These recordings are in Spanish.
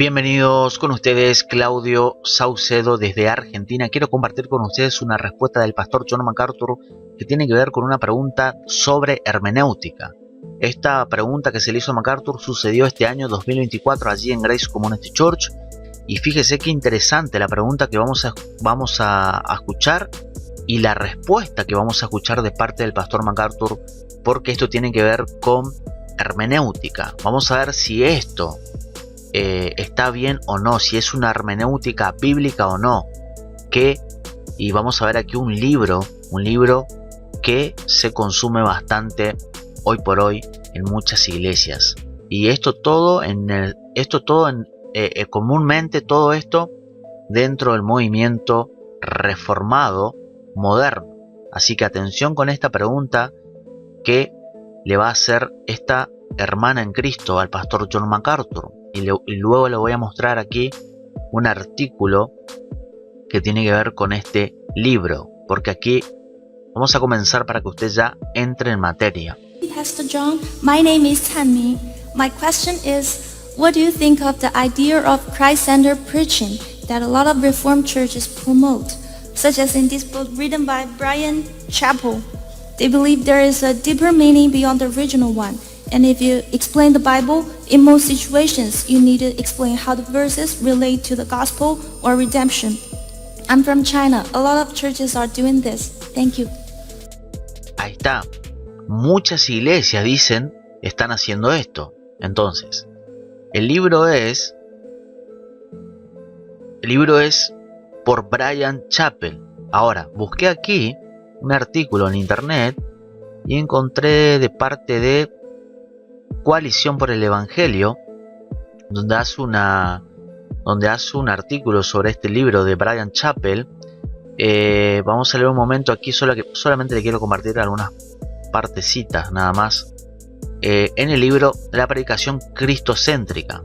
Bienvenidos con ustedes, Claudio Saucedo desde Argentina. Quiero compartir con ustedes una respuesta del pastor John MacArthur que tiene que ver con una pregunta sobre hermenéutica. Esta pregunta que se le hizo a MacArthur sucedió este año 2024 allí en Grace Community Church. Y fíjese qué interesante la pregunta que vamos a escuchar y la respuesta que vamos a escuchar de parte del pastor MacArthur, porque esto tiene que ver con hermenéutica. Vamos a ver si esto está bien o no, si es una hermenéutica bíblica o no. Y vamos a ver aquí un libro que se consume bastante hoy por hoy en muchas iglesias. Y comúnmente todo esto dentro del movimiento reformado moderno. Así que atención con esta pregunta que le va a hacer esta hermana en Cristo al pastor John MacArthur. Y luego le voy a mostrar aquí un artículo que tiene que ver con este libro, porque aquí vamos a comenzar para que usted ya entre en materia. Pastor John, my name is Tanmi. My question is, what do you think of the idea of Christ-centered preaching that a lot of Reformed churches promote, such as in this book written by Bryan Chapell? They believe there is a deeper meaning beyond the original one. And if you explain the Bible, in most situations, you need to explain how the verses relate to the gospel or redemption. I'm from China. A lot of churches are doing this. Thank you. Ahí está. Muchas iglesias están haciendo esto. Entonces, el libro es por Bryan Chapell. Ahora, busqué aquí un artículo en internet y encontré de parte de Coalición por el Evangelio, donde hace un artículo sobre este libro de Bryan Chapell. Vamos a leer un momento aquí, solamente le quiero compartir algunas partecitas nada más. En el libro La predicación cristocéntrica,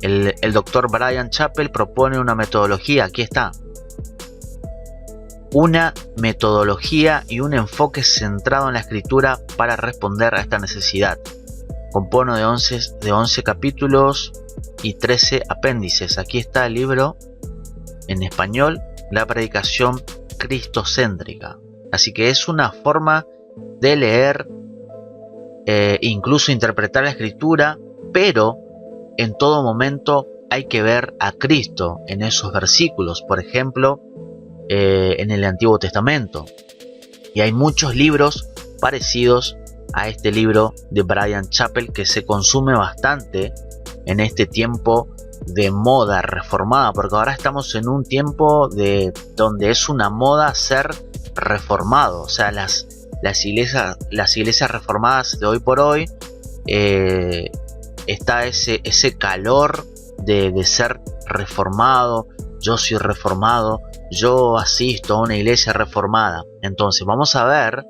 el doctor Bryan Chapell propone una metodología, aquí está, una metodología y un enfoque centrado en la escritura para responder a esta necesidad. Compone de 11 capítulos y 13 apéndices. Aquí está el libro en español, La predicación cristocéntrica. Así que es una forma de leer, incluso interpretar la escritura, pero en todo momento hay que ver a Cristo en esos versículos. Por ejemplo, en el Antiguo Testamento. Y hay muchos libros parecidos a este libro de Bryan Chapell que se consume bastante en este tiempo de moda reformada, porque ahora estamos en un tiempo donde es una moda ser reformado. O sea, las iglesias reformadas de hoy por hoy, está ese calor de ser reformado. Yo soy reformado, yo asisto a una iglesia reformada. Entonces vamos a ver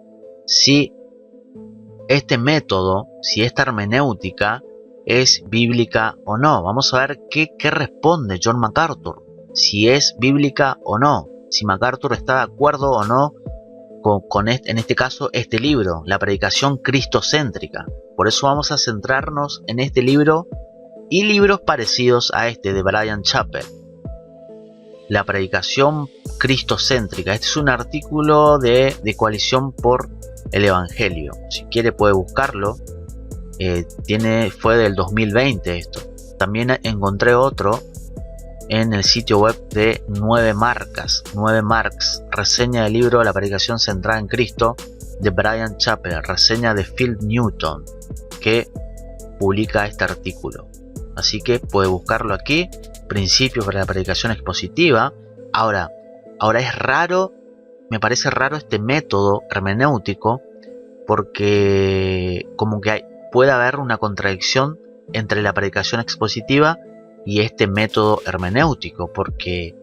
si este método, si esta hermenéutica es bíblica o no. Vamos a ver qué responde John MacArthur, si es bíblica o no, si MacArthur está de acuerdo o no con en este caso este libro, La predicación cristocéntrica. Por eso vamos a centrarnos en este libro y libros parecidos a este de Bryan Chapell, La predicación cristocéntrica. Este es un artículo de Coalición por el Evangelio. Si quiere puede buscarlo. Fue del 2020 esto. También encontré otro en el sitio web de 9 Marcas, reseña del libro La predicación centrada en Cristo de Bryan Chapell, reseña de Phil Newton, que publica este artículo. Así que puede buscarlo aquí, Principios para la predicación expositiva. Ahora es raro, me parece raro este método hermenéutico, porque como que puede haber una contradicción entre la predicación expositiva y este método hermenéutico, porque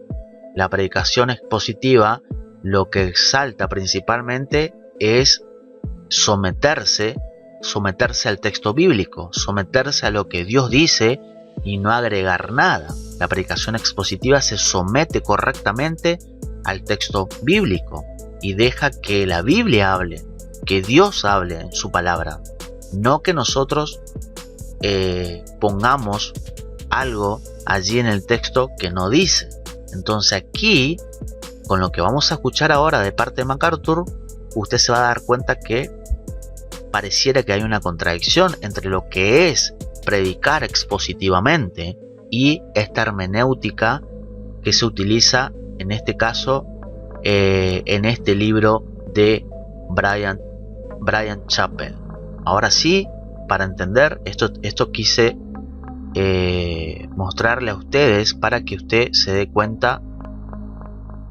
la predicación expositiva lo que exalta principalmente es someterse al texto bíblico, someterse a lo que Dios dice y no agregar nada. La predicación expositiva se somete correctamente al texto bíblico y deja que la Biblia hable, que Dios hable en su palabra, no que nosotros pongamos algo allí en el texto que no dice. Entonces aquí, con lo que vamos a escuchar ahora de parte de MacArthur, usted se va a dar cuenta que pareciera que hay una contradicción entre lo que es predicar expositivamente y esta hermenéutica que se utiliza en este caso en este libro de Bryan Chapell. Ahora sí, para entender esto quise mostrarle a ustedes para que usted se dé cuenta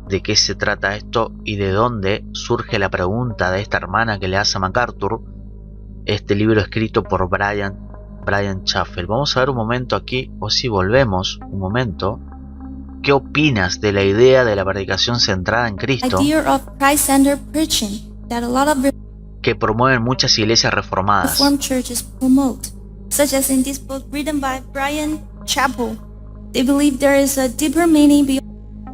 de qué se trata esto y de dónde surge la pregunta de esta hermana que le hace a MacArthur este libro escrito por Bryan Chapell. Vamos a ver un momento aquí, o si volvemos un momento. ¿Qué opinas de la idea de la predicación centrada en Cristo que promueven muchas iglesias reformadas? Such as in this book written by Bryan Chapell. They believe there is a deeper meaning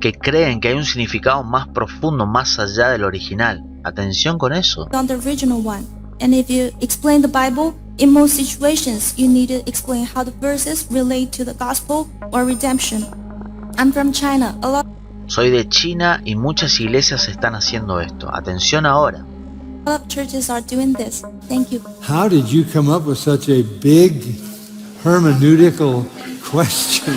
que creen que hay un significado más profundo más allá del original. Atención con eso. beyond the original one. And if you explain the Bible, in most situations you need to explain how the verses relate to the gospel or redemption. I'm from China. A lot Soy de China y muchas iglesias están haciendo esto. Atención ahora. of churches are doing this. Thank you. How did you come up with such a big hermeneutical question?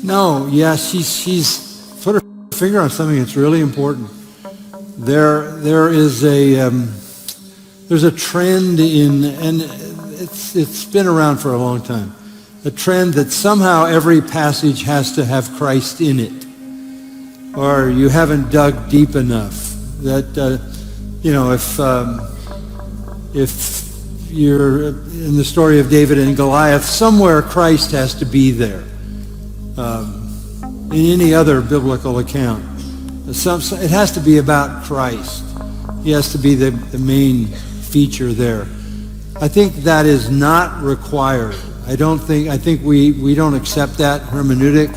No, yeah, she's put her finger on something that's really important. There is there's a trend in, and it's been around for a long time, a trend that somehow every passage has to have Christ in it, or you haven't dug deep enough. That if you're in the story of David and Goliath, somewhere Christ has to be there. In any other biblical account, it has to be about Christ. He has to be the main feature there. I think that is not required. I think we don't accept that hermeneutic,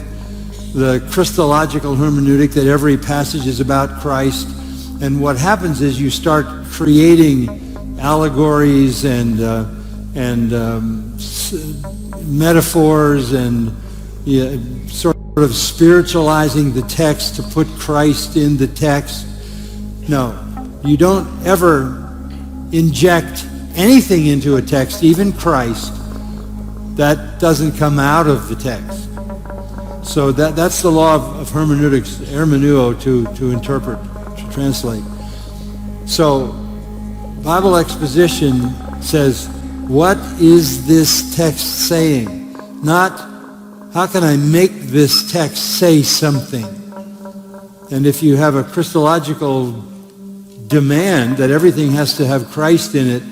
the Christological hermeneutic that every passage is about Christ. And what happens is you start creating allegories and metaphors and sort of spiritualizing the text to put Christ in the text. No, you don't ever inject anything into a text, even Christ, that doesn't come out of the text. So that's the law of hermeneutics, hermeneuo, to interpret, to translate. So Bible exposition says, what is this text saying? Not, how can I make this text say something? And if you have a Christological demand that everything has to have Christ in it,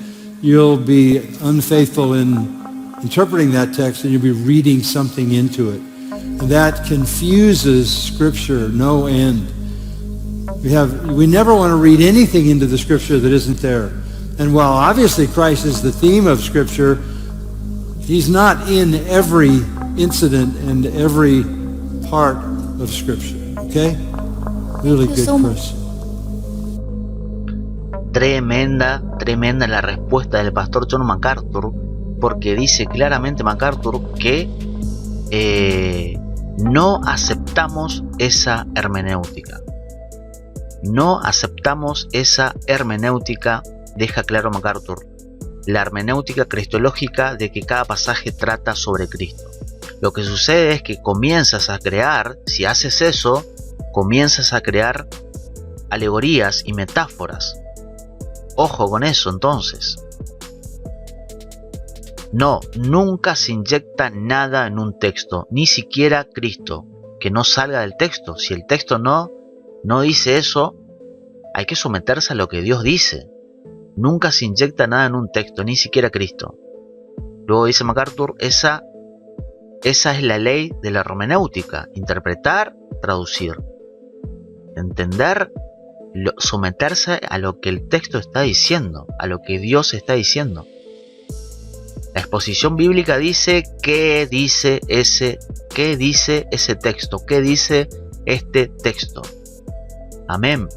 you'll be unfaithful in interpreting that text and you'll be reading something into it. And that confuses Scripture no end. We never want to read anything into the Scripture that isn't there. And while obviously Christ is the theme of Scripture, he's not in every incident and every part of Scripture. Okay? Really good question. Tremenda la respuesta del pastor John MacArthur, porque dice claramente MacArthur que no aceptamos esa hermenéutica. No aceptamos esa hermenéutica, deja claro MacArthur, la hermenéutica cristológica de que cada pasaje trata sobre Cristo. Lo que sucede es que comienzas a crear, si haces eso, comienzas a crear alegorías y metáforas. Ojo con eso entonces. No, nunca se inyecta nada en un texto, ni siquiera Cristo, que no salga del texto. Si el texto no dice eso, hay que someterse a lo que Dios dice. Nunca se inyecta nada en un texto, ni siquiera Cristo. Luego dice MacArthur, esa es la ley de la hermenéutica: interpretar, traducir, entender, someterse a lo que el texto está diciendo, a lo que Dios está diciendo. La exposición bíblica dice qué dice ese texto, qué dice este texto. Amén.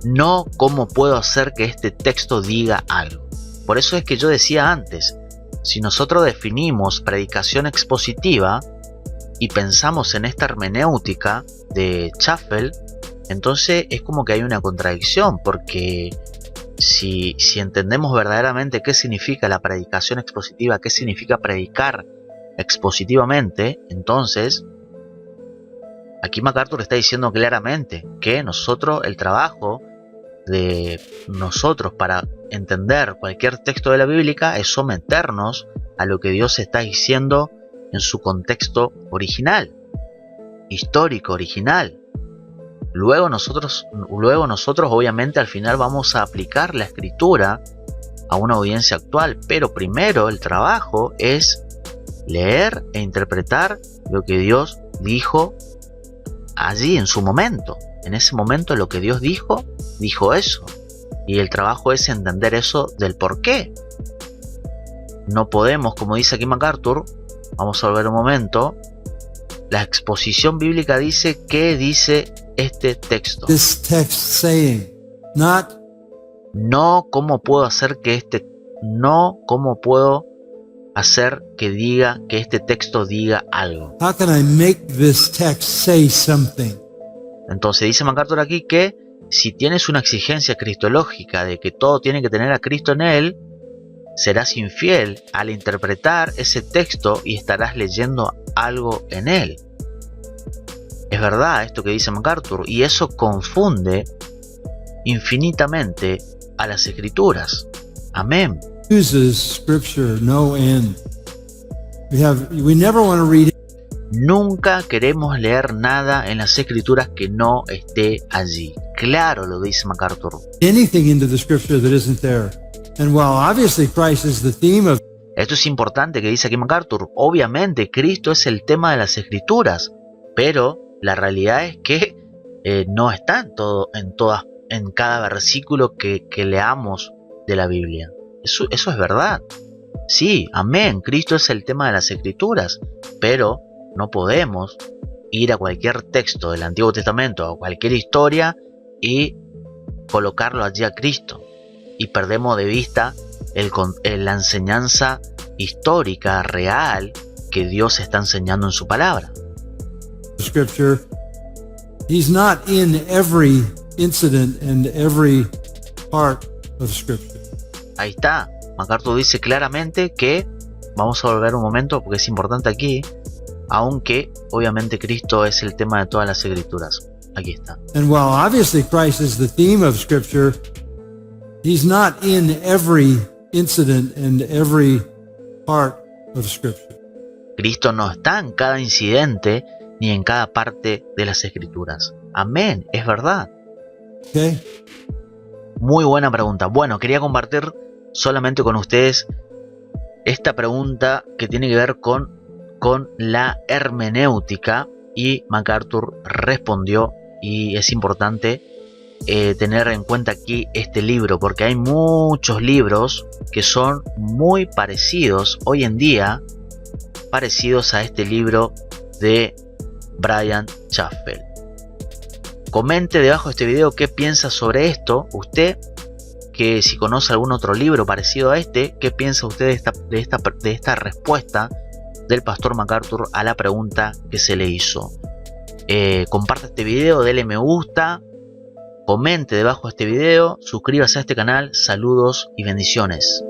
No cómo puedo hacer que este texto diga algo. Por eso es que yo decía antes, si nosotros definimos predicación expositiva y pensamos en esta hermenéutica de Chaffel, entonces es como que hay una contradicción, porque si entendemos verdaderamente qué significa la predicación expositiva, qué significa predicar expositivamente, entonces aquí MacArthur está diciendo claramente que el trabajo de nosotros para entender cualquier texto de la Biblia es someternos a lo que Dios está diciendo en su contexto original, histórico, original. Luego nosotros obviamente al final vamos a aplicar la escritura a una audiencia actual, pero primero el trabajo es leer e interpretar lo que Dios dijo allí en su momento. En ese momento lo que Dios dijo eso. Y el trabajo es entender eso del por qué. No podemos, como dice aquí MacArthur, vamos a volver un momento. La exposición bíblica dice qué dice este texto. This text saying, not No cómo puedo hacer que diga que este texto diga algo. how can I make this text say something? Entonces dice MacArthur aquí que si tienes una exigencia cristológica de que todo tiene que tener a Cristo en él, serás infiel al interpretar ese texto y estarás leyendo algo en él. Es verdad esto que dice MacArthur, y eso confunde infinitamente a las escrituras. Amén. Uses scripture no end. We never want to read Nunca queremos leer nada en las escrituras que no esté allí. Claro, lo dice MacArthur. anything into the scripture that isn't there. And while obviously Christ is the theme of Esto es importante que dice aquí MacArthur. Obviamente Cristo es el tema de las escrituras, pero la realidad es que no está en cada versículo que leamos de la Biblia. Eso es verdad. Sí, amén, Cristo es el tema de las escrituras, pero no podemos ir a cualquier texto del Antiguo Testamento, a cualquier historia y colocarlo allí a Cristo. Y perdemos de vista la enseñanza histórica, real, que Dios está enseñando en su palabra. scripture. He's not in every incident and every part of scripture. Ahí está. MacArthur dice claramente que, vamos a volver un momento porque es importante aquí, aunque obviamente Cristo es el tema de todas las escrituras. Aquí está. And while obviously Christ is the theme of scripture, he's not in every incident and every part of scripture. Cristo no está en cada incidente ni en cada parte de las escrituras. Amén, es verdad. Okay? Muy buena pregunta. Bueno, quería compartir solamente con ustedes esta pregunta que tiene que ver con la hermenéutica, y MacArthur respondió, y es importante tener en cuenta aquí este libro, porque hay muchos libros que son muy parecidos hoy en día, parecidos a este libro de Bryan Chaffel. Comente debajo de este video qué piensa sobre esto, usted, que si conoce algún otro libro parecido a este, qué piensa usted de esta respuesta del pastor MacArthur a la pregunta que se le hizo. Comparte este video, dele me gusta, comente debajo de este video, suscríbase a este canal, saludos y bendiciones.